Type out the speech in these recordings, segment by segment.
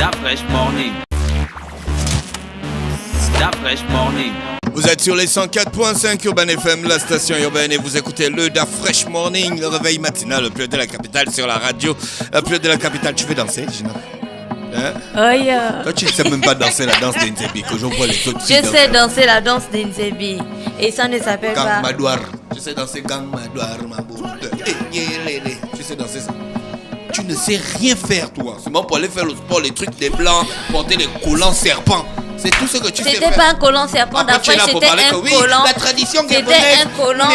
Da Fresh Morning. Da Fresh Morning. Vous êtes sur les 104.5 Urban FM, la station urbaine, et vous écoutez le Da Fresh Morning, le réveil matinal, le plus de la capitale sur la radio. Le plus de la capitale, tu veux danser, Gina? Hein? Oh yeah. Toi, tu ne sais même pas danser la danse d'Inzebi, que je vois les autres filles Je sais danser la danse d'Inzebi. Et ça ne s'appelle Gang pas... Madouar. Je sais danser Gang Madouar, ma boule. Tu sais danser ça? Tu ne sais rien faire, toi. C'est bon pour aller faire le sport, les trucs des blancs, porter les collants serpents. C'est tout ce que tu sais faire. C'était pas un collant serpent d'Afrique, c'était un collant. La tradition C'était un collant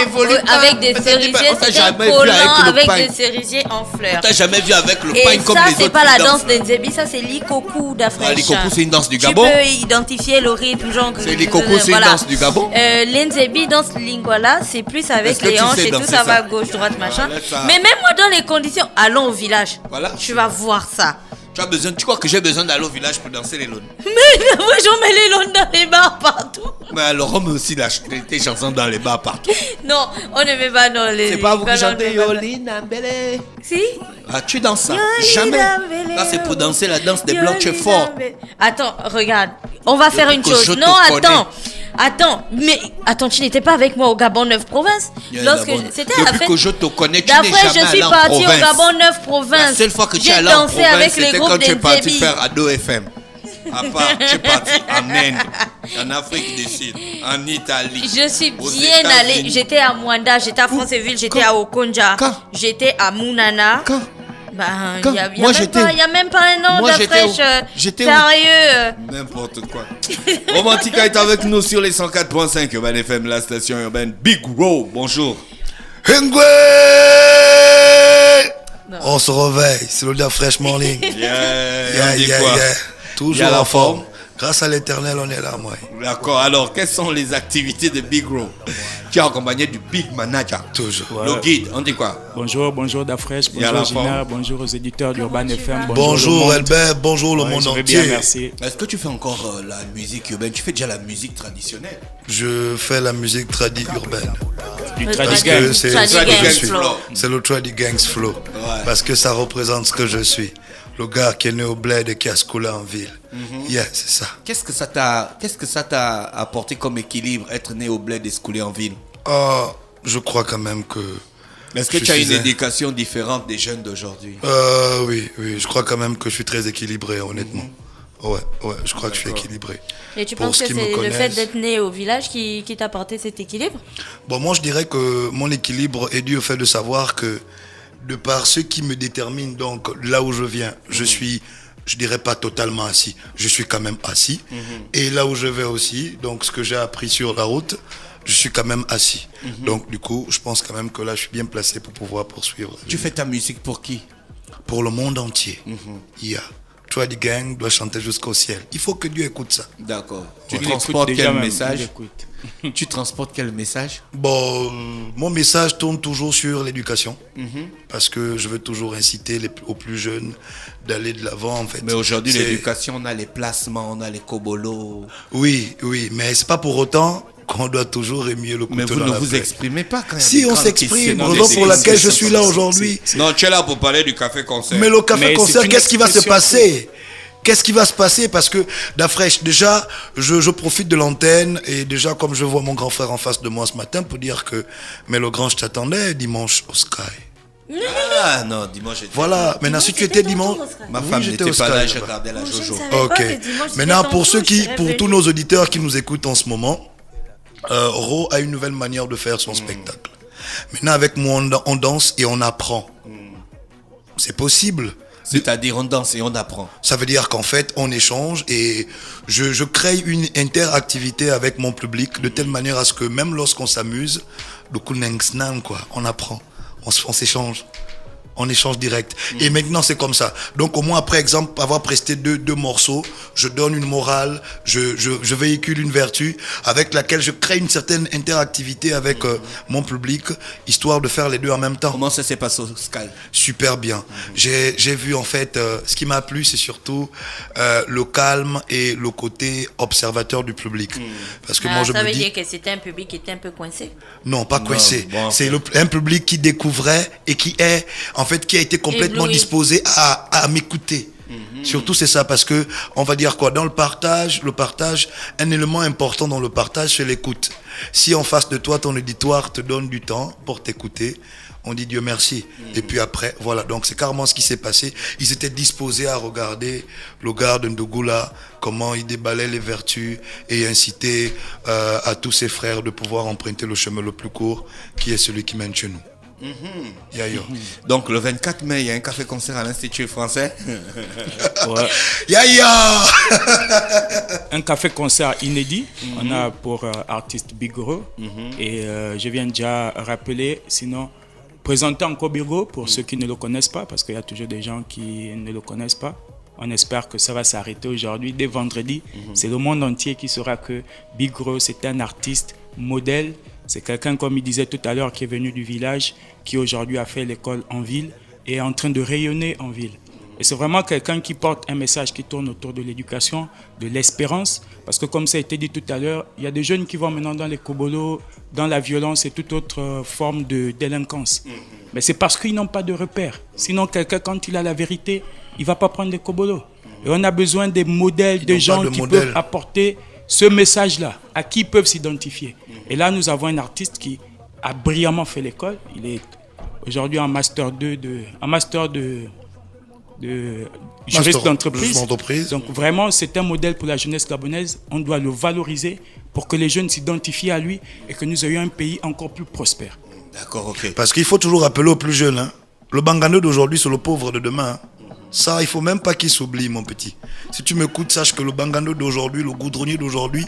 avec des cerisiers. C'était un collant avec des cerisiers en fleurs. On t'a jamais vu avec le pain comme les autres. Et ça, c'est pas la danse d'Nzebi, ça c'est l'ikoku d'Afrique. Ah, l'ikoku, c'est une danse du Gabon. Tu peux identifier le rythme, genre. C'est l'ikoku, c'est une danse du Gabon. L'Nzebi, danse lingala, c'est plus avec les hanches et tout, ça va gauche, droite, machin. Mais même moi, dans les conditions, allons au village. Tu vas voir ça. Tu crois que j'ai besoin d'aller au village pour danser les lônes? Mais moi j'en mets les lônes dans les bars partout. Mais alors on met aussi tes chansons dans les bars partout. Non, on ne met pas dans les... C'est pas vous qui chantez Yolina Mbele? Si. Ah, tu danses ça? Jamais. Là c'est pour danser la danse des blancs, tu es fort. Attends, regarde, on va faire une chose. Non, attends, tu n'étais pas avec moi au Gabon 9 provinces? C'était à la fin. Depuis que je te connais, tu n'es D'après, jamais je suis allé en partie province. au Gabon 9 provinces. La seule fois que tu es allé en province, avec les c'était groupes quand tu es parti d'Nzebi. faire Ado FM. À part, tu es parti en Inde, en Afrique du Sud, en Italie. Je suis bien allée. J'étais à Mwanda, j'étais à Franceville, j'étais à Okonja, j'étais à Mounana. Quand? Il n'y a même pas un nom d'Afrique. Sérieux. N'importe quoi. Romantica est avec nous sur les 104.5 Urban FM, la station urbaine. Big Row, bonjour. Hengwe! On se réveille, c'est le Da Fresh Morning. Yeah. Toujours en forme. Grâce à l'Éternel, on est là, moi. D'accord, alors quelles sont les activités de Big Row? Tu es accompagné du Big Manager. Toujours. Le guide, on dit quoi? Bonjour Da Fresh, bonjour Gina, bonjour aux éditeurs d'Urban FM. Bonjour Elbert, bonjour le monde entier. Bien, merci. Est-ce que tu fais encore la musique urbaine? Tu fais déjà la musique traditionnelle? Je fais la musique urbaine. Du Parce que c'est c'est le Tradi Gangs Flow. Ouais. Parce que ça représente ce que je suis. Le gars qui est né au bled et qui a scoulé en ville. C'est ça. Qu'est-ce que ça t'a apporté comme équilibre, être né au bled et scoulé en ville? Je crois quand même que... Est-ce que tu as une éducation différente des jeunes d'aujourd'hui? Oui, je crois quand même que je suis très équilibré, honnêtement. Ouais, je crois que je suis équilibré. Et tu penses que c'est le fait d'être né au village qui t'a apporté cet équilibre? Bon, moi je dirais que mon équilibre est dû au fait de savoir que de par ce qui me détermine, donc là où je viens, je suis, je dirais pas totalement assis, je suis quand même assis. Et là où je vais aussi, donc ce que j'ai appris sur la route, je suis quand même assis. Donc du coup, je pense quand même que là, je suis bien placé pour pouvoir poursuivre. Tu fais ta musique pour qui? Pour le monde entier. Tradi Gang doit chanter jusqu'au ciel. Il faut que Dieu écoute ça. D'accord. Tu transportes quel message? Tu transportes quel message? Bon, mon message tourne toujours sur l'éducation. Parce que je veux toujours inciter aux plus jeunes d'aller de l'avant, en fait. Mais aujourd'hui, l'éducation, on a les placements, on a les cobolos. Oui, mais c'est pas pour autant qu'on doit toujours remuer le couteau. Mais vous dans ne la vous plaie. exprimez pas quand même. Si on s'exprime, raison pour laquelle je suis là aujourd'hui. Non, tu es là pour parler du café-concert. Mais le café-concert, qu'est-ce qui va se passer? Qu'est-ce qui va se passer? Parce que Da Fresh, déjà, je profite de l'antenne et déjà, comme je vois mon grand frère en face de moi ce matin, pour dire que, mais le grand, je t'attendais dimanche au Sky. Ah non, dimanche j'étais. Voilà, maintenant si tu étais dimanche, ma femme n'était pas là, je regardais la Jojo. Ok. Maintenant pour tous nos auditeurs qui nous écoutent en ce moment, Ro a une nouvelle manière de faire son spectacle. Maintenant avec moi on danse et on apprend. C'est possible. C'est-à-dire on danse et on apprend. Ça veut dire qu'en fait on échange et je crée une interactivité avec mon public de telle manière à ce que même lorsqu'on s'amuse, on apprend. On s'échange. On échange direct. Et maintenant, c'est comme ça. Donc, au moins, après exemple, avoir presté deux morceaux, je donne une morale, je véhicule une vertu avec laquelle je crée une certaine interactivité avec mon public, histoire de faire les deux en même temps. Comment ça s'est passé au Sky? Super bien. J'ai vu, en fait, ce qui m'a plu, c'est surtout le calme et le côté observateur du public. Parce que moi, je me dis... Ça veut dire que c'était un public qui était un peu coincé? Non, pas coincé. C'est un public qui découvrait et qui a été complètement disposé à m'écouter. Surtout c'est ça, parce que on va dire quoi, dans le partage, un élément important dans le partage, c'est l'écoute. Si en face de toi, ton auditoire te donne du temps pour t'écouter, on dit Dieu merci. Et puis après, voilà, donc c'est carrément ce qui s'est passé. Ils étaient disposés à regarder le gars de Ndogula, comment il déballait les vertus et inciter à tous ses frères de pouvoir emprunter le chemin le plus court, qui est celui qui mène chez nous. Donc le 24 mai, il y a un café-concert à l'Institut français. Ouais. Un café-concert inédit. On a pour artiste Bigro. Et je viens déjà rappeler, sinon, présenter encore Bigro pour ceux qui ne le connaissent pas, parce qu'il y a toujours des gens qui ne le connaissent pas. On espère que ça va s'arrêter aujourd'hui. Dès vendredi, c'est le monde entier qui saura que Bigro, c'est un artiste modèle. C'est quelqu'un, comme il disait tout à l'heure, qui est venu du village, qui aujourd'hui a fait l'école en ville et est en train de rayonner en ville. Et c'est vraiment quelqu'un qui porte un message qui tourne autour de l'éducation, de l'espérance. Parce que comme ça a été dit tout à l'heure, il y a des jeunes qui vont maintenant dans les kobolos, dans la violence et toute autre forme de délinquance. Mais c'est parce qu'ils n'ont pas de repères. Sinon, quelqu'un, quand il a la vérité, il ne va pas prendre des kobolos. Et on a besoin des modèles, des gens qui peuvent apporter ce message-là, à qui ils peuvent s'identifier. Et là, nous avons un artiste qui a brillamment fait l'école. Il est aujourd'hui en master 2 de juriste d'entreprise. Donc vraiment, c'est un modèle pour la jeunesse gabonaise. On doit le valoriser pour que les jeunes s'identifient à lui et que nous ayons un pays encore plus prospère. D'accord, ok. Parce qu'il faut toujours rappeler aux plus jeunes, hein, le Bangano d'aujourd'hui, c'est le pauvre de demain. Hein. Ça, il ne faut même pas qu'il s'oublie, mon petit. Si tu m'écoutes, sache que le Bangano d'aujourd'hui, le goudronnier d'aujourd'hui,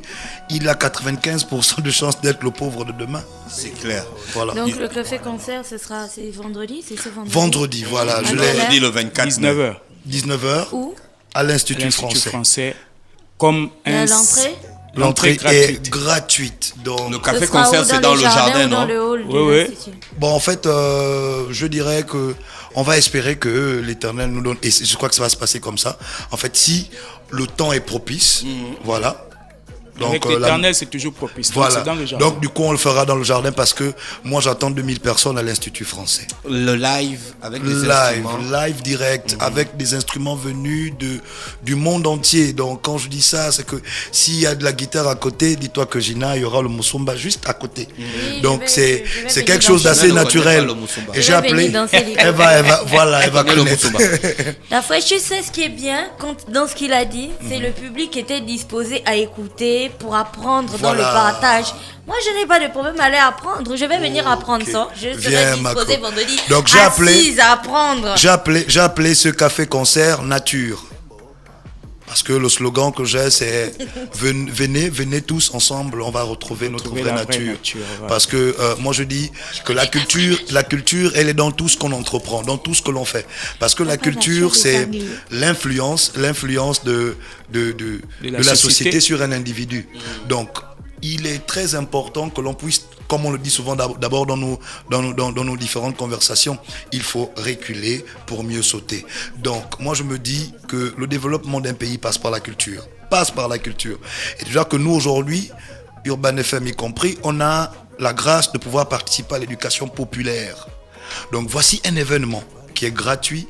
il a 95% de chance d'être le pauvre de demain. C'est clair. Voilà. Donc le café-concert, c'est vendredi, c'est ce vendredi. Vendredi, voilà. Je l'ai dit le 24. 19h. 19h. Où? À l'Institut français. Comme L'entrée est gratuite. Donc le café-concert, c'est dans le jardin, non? Dans le hall oui. Bon, en fait, je dirais que on va espérer que l'Éternel nous donne, et je crois que ça va se passer comme ça. En fait, si le temps est propice, voilà. Donc, avec l'Éternel, c'est toujours propice. Voilà. Donc, c'est dans le jardin. Donc, du coup, on le fera dans le jardin parce que moi, j'attends 2000 personnes à l'Institut français. Le live avec des instruments. Live direct, avec des instruments venus du monde entier. Donc, quand je dis ça, c'est que s'il y a de la guitare à côté, dis-toi que Gina, il y aura le Musumba juste à côté. Oui, donc, c'est quelque chose d'assez naturel. Et j'ai appelé. Elle va connaître. La fraîche, tu sais ce qui est bien dans ce qu'il a dit, c'est le public qui était disposé à écouter, pour apprendre dans le partage. Moi, je n'ai pas de problème à aller apprendre. Je vais venir apprendre ça. Je serai disposée vendredi. Donc, assise à apprendre. J'ai appelé ce café-concert Nature. Parce que le slogan que j'ai, c'est venez tous ensemble, on va retrouver notre vraie nature. Ouais. Parce que moi je dis que la culture, elle est dans tout ce qu'on entreprend, dans tout ce que l'on fait. Parce que la culture, c'est l'influence de la société sur un individu. Donc, il est très important que l'on puisse, comme on le dit souvent d'abord dans nos différentes conversations, il faut reculer pour mieux sauter. Donc, moi je me dis que le développement d'un pays passe par la culture. Et déjà que nous aujourd'hui, Urban FM y compris, on a la grâce de pouvoir participer à l'éducation populaire. Donc voici un événement qui est gratuit,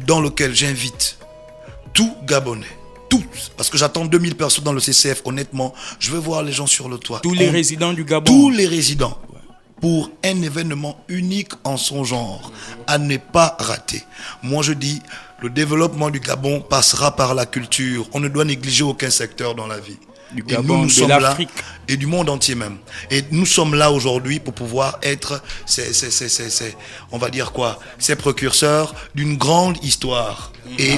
dans lequel j'invite tout Gabonais. Parce que j'attends 2000 personnes dans le CCF, honnêtement, je veux voir les gens sur le toit. Tous les résidents du Gabon. Tous les résidents. Pour un événement unique en son genre, à ne pas rater. Moi je dis, le développement du Gabon passera par la culture. On ne doit négliger aucun secteur dans la vie. Du Gabon, de l'Afrique. Et du monde entier même. Et nous sommes là aujourd'hui pour pouvoir être, on va dire quoi, ces précurseurs d'une grande histoire. Et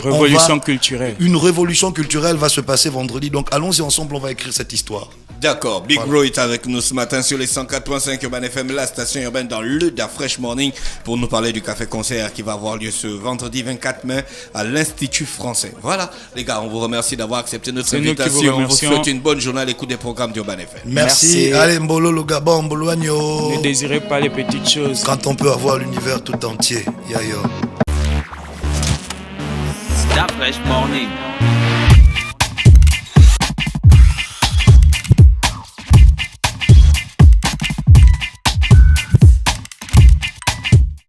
une révolution culturelle va se passer vendredi. Donc allons-y ensemble, on va écrire cette histoire. D'accord, Big Bro est avec nous ce matin sur les 104.5 Urban FM, la station urbaine dans le Da Fresh Morning, pour nous parler du café-concert qui va avoir lieu ce vendredi 24 mai à l'Institut français. Voilà, les gars, on vous remercie d'avoir accepté notre invitation. On vous souhaite une bonne journée à l'écoute des programmes d'Urban FM. Merci. Allez, Mbolo, le Gabon, Mbolo, Agno. Ne désirez pas les petites choses. Quand on peut avoir l'univers tout entier. Yayo. Da Fresh Morning.